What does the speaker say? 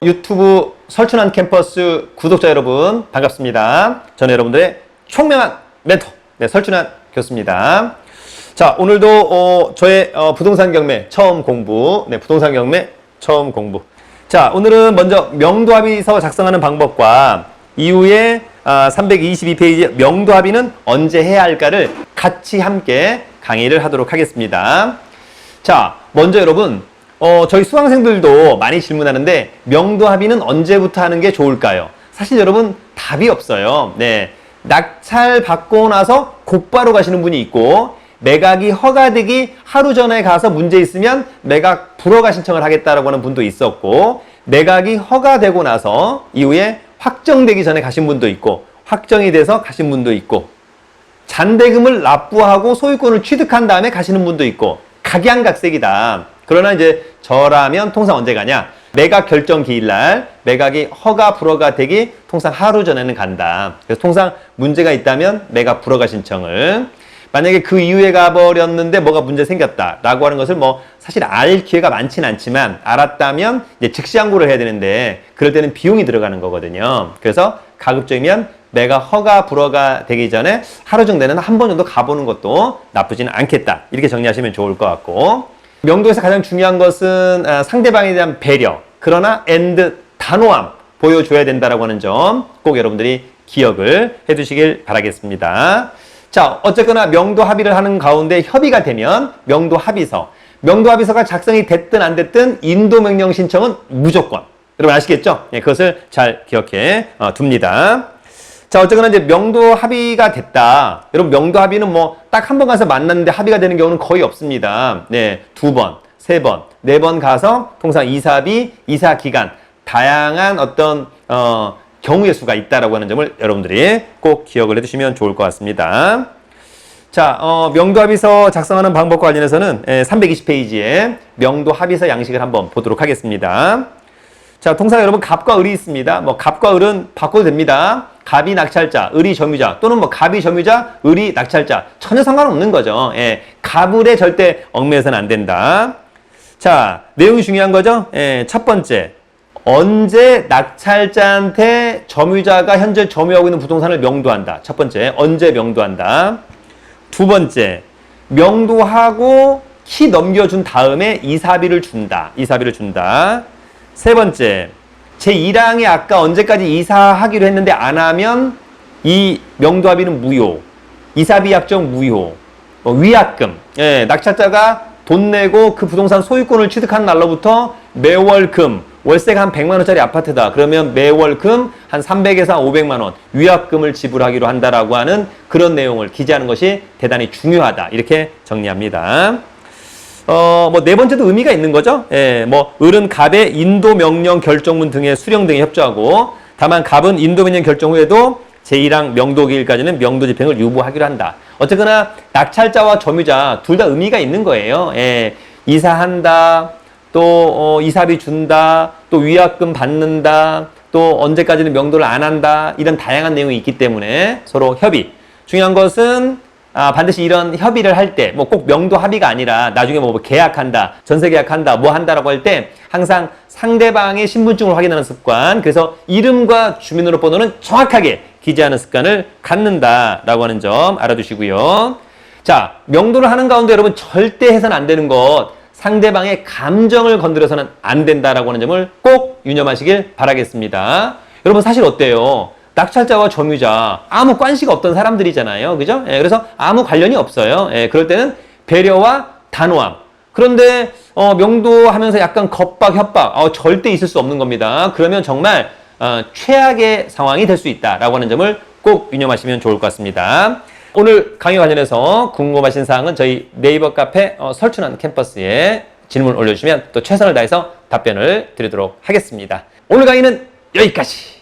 유튜브 설춘환 캠퍼스 구독자 여러분 반갑습니다. 저는 여러분들의 총명한 멘토 설춘환 교수입니다. 자, 오늘도 저의 부동산 경매 처음 공부, 부동산 경매 처음 공부. 자, 오늘은 먼저 명도합의서 작성하는 방법과 이후에 322페이지 명도합의는 언제 해야 할까를 같이 함께 강의를 하도록 하겠습니다. 자, 먼저 여러분 저희 수강생들도 많이 질문하는데 명도합의는 언제부터 하는 게 좋을까요? 사실 여러분 답이 없어요. 낙찰 받고 나서 곧바로 가시는 분이 있고 매각이 허가되기 하루 전에 가서 문제 있으면 매각 불허가 신청을 하겠다라고 하는 분도 있었고 매각이 허가되고 나서 이후에 확정되기 전에 가신 분도 있고 확정이 돼서 가신 분도 있고 잔대금을 납부하고 소유권을 취득한 다음에 가시는 분도 있고 각양각색이다. 그러나 이제 저라면 통상 언제 가냐? 매각 결정 기일날 매각이 허가 불허가 되기 통상 하루 전에는 간다. 그래서 통상 문제가 있다면 매각 불허가 신청을, 만약에 그 이후에 가버렸는데 뭐가 문제 생겼다 라고 하는 것을 사실 알 기회가 많지는 않지만 알았다면 이제 즉시 항고를 해야 되는데 그럴 때는 비용이 들어가는 거거든요. 그래서 가급적이면 매각 허가 불허가 되기 전에 하루 정도는 한 번 정도 가보는 것도 나쁘지는 않겠다. 이렇게 정리하시면 좋을 것 같고, 명도에서 가장 중요한 것은 상대방에 대한 배려, 그러나 단호함 보여줘야 된다라고 하는 점 꼭 여러분들이 기억을 해두시길 바라겠습니다. 자, 어쨌거나 명도 합의를 하는 가운데 협의가 되면 명도 합의서가 작성이 됐든 안 됐든 인도명령 신청은 무조건. 여러분 아시겠죠? 그것을 잘 기억해 둡니다. 자, 어쨌거나 이제 명도 합의가 됐다. 여러분 명도 합의는 딱 한 번 가서 만났는데 합의가 되는 경우는 거의 없습니다. 2번, 3번, 4번 가서 통상 이사비, 이사기간, 다양한 어떤 경우의 수가 있다라고 하는 점을 여러분들이 꼭 기억을 해두시면 좋을 것 같습니다. 자, 명도합의서 작성하는 방법과 관련해서는 320페이지에 명도합의서 양식을 한번 보도록 하겠습니다. 자, 통상 여러분 갑과 을이 있습니다. 갑과 을은 바꿔도 됩니다. 갑이 낙찰자, 을이 점유자, 또는 갑이 점유자, 을이 낙찰자, 전혀 상관없는 거죠. 갑을에 절대 얽매여서는 안 된다. 자, 내용이 중요한 거죠. 첫 번째, 언제 낙찰자한테 점유자가 현재 점유하고 있는 부동산을 명도한다. 첫 번째, 언제 명도한다. 두 번째, 명도하고 키 넘겨준 다음에 이사비를 준다. 세 번째, 제1항에 아까 언제까지 이사하기로 했는데 안 하면 이 명도합의는 무효, 이사비 약정 무효, 위약금, 낙찰자가 돈 내고 그 부동산 소유권을 취득한 날로부터 매월 금, 월세가 한 100만 원짜리 아파트다. 그러면 매월 금 한 300에서 500만 원 위약금을 지불하기로 한다라고 하는 그런 내용을 기재하는 것이 대단히 중요하다. 이렇게 정리합니다. 네 번째도 의미가 있는 거죠. 을은 갑의 인도명령 결정문 등의 수령 등에 협조하고, 다만 갑은 인도명령 결정 후에도 제1항 명도기일까지는 명도 집행을 유보하기로 한다. 어쨌거나 낙찰자와 점유자 둘 다 의미가 있는 거예요. 이사한다, 또 이사비 준다, 또 위약금 받는다, 또 언제까지는 명도를 안 한다, 이런 다양한 내용이 있기 때문에 서로 협의. 중요한 것은 반드시 이런 협의를 할 때 꼭 명도 합의가 아니라 나중에 계약한다, 전세 계약한다, 한다라고 할 때 항상 상대방의 신분증을 확인하는 습관, 그래서 이름과 주민등록번호는 정확하게 기재하는 습관을 갖는다라고 하는 점 알아두시고요. 자, 명도를 하는 가운데 여러분 절대 해서는 안 되는 것, 상대방의 감정을 건드려서는 안 된다라고 하는 점을 꼭 유념하시길 바라겠습니다. 여러분 사실 어때요? 낙찰자와 점유자 아무 관시가 없던 사람들이잖아요. 그죠? 그래서 아무 관련이 없어요. 그럴 때는 배려와 단호함. 그런데 명도하면서 약간 겁박, 협박 절대 있을 수 없는 겁니다. 그러면 정말 최악의 상황이 될 수 있다라고 하는 점을 꼭 유념하시면 좋을 것 같습니다. 오늘 강의 관련해서 궁금하신 사항은 저희 네이버 카페 설춘환 캠퍼스에 질문 올려주시면 또 최선을 다해서 답변을 드리도록 하겠습니다. 오늘 강의는 여기까지.